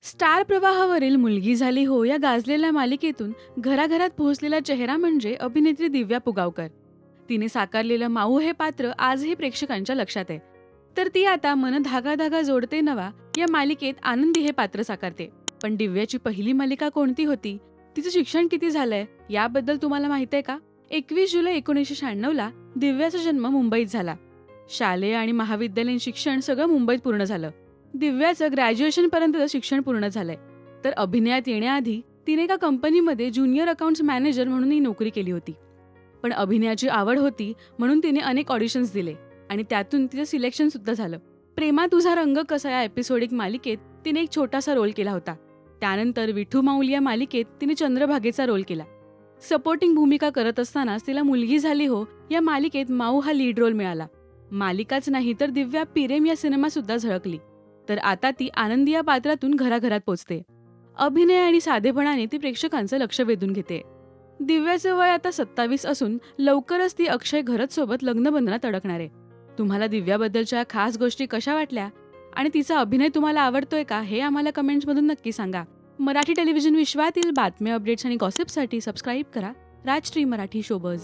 Star प्रवाहावरील मुलगी झाली हो या गाजलेल्या मालिकेतून घराघरात पोहोचलेला चेहरा म्हणजे अभिनेत्री दिव्या पुगावकर. तिने साकारलेलं माऊ हे पात्र आजही प्रेक्षकांच्या लक्षात आहे. तर ती आता मन धागा धागा जोडते नवा या मालिकेत आनंदी हे पात्र साकारते. पण दिव्याची पहिली मालिका कोणती होती, तिचं शिक्षण किती झालंय याबद्दल तुम्हाला माहित आहे का? 21 जुलै 1996ला दिव्याचा जन्म मुंबईत झाला. शालेय आणि महाविद्यालयीन शिक्षण सगळं मुंबईत पूर्ण झालं. दिव्याचं ग्रॅज्युएशन पर्यंतचं शिक्षण पूर्ण झालंय. तर अभिनयात येण्याआधी तिने एका कंपनीमध्ये ज्युनियर अकाउंट्स मॅनेजर म्हणूनही नोकरी केली होती. पण अभिनयाची आवड होती म्हणून तिने अनेक ऑडिशन्स दिले आणि त्यातून तिचं सिलेक्शन सुद्धा झालं. प्रेमा तुझा रंग कसा या एपिसोडिक मालिकेत तिने एक छोटासा रोल केला होता. त्यानंतर विठू माऊली या मालिकेत तिने चंद्रभागेचा रोल केला. सपोर्टिंग भूमिका करत असतानाच तिला मुलगी झाली हो या मालिकेत माऊ हा लीड रोल मिळाला. मालिकाच नाही तर दिव्या पिरेम या सिनेमा सुद्धा झळकली. तर आता ती आनंदी या पात्रातून घराघरात पोचते. अभिनय आणि साधेपणाने ती प्रेक्षकांचं लक्ष वेधून घेते. दिव्याचं वय आता 27 असून लवकरच ती अक्षय घरत सोबत लग्नबंधनात अडकणार आहे. तुम्हाला दिव्याबद्दलच्या खास गोष्टी कशा वाटल्या आणि तिचा अभिनय तुम्हाला आवडतोय का हे आम्हाला कमेंट्समधून नक्की सांगा. मराठी टेलिव्हिजन विश्वातील बातम्या, अपडेट्स आणि गॉसिपसाठी सबस्क्राईब करा राजश्री मराठी शोबज.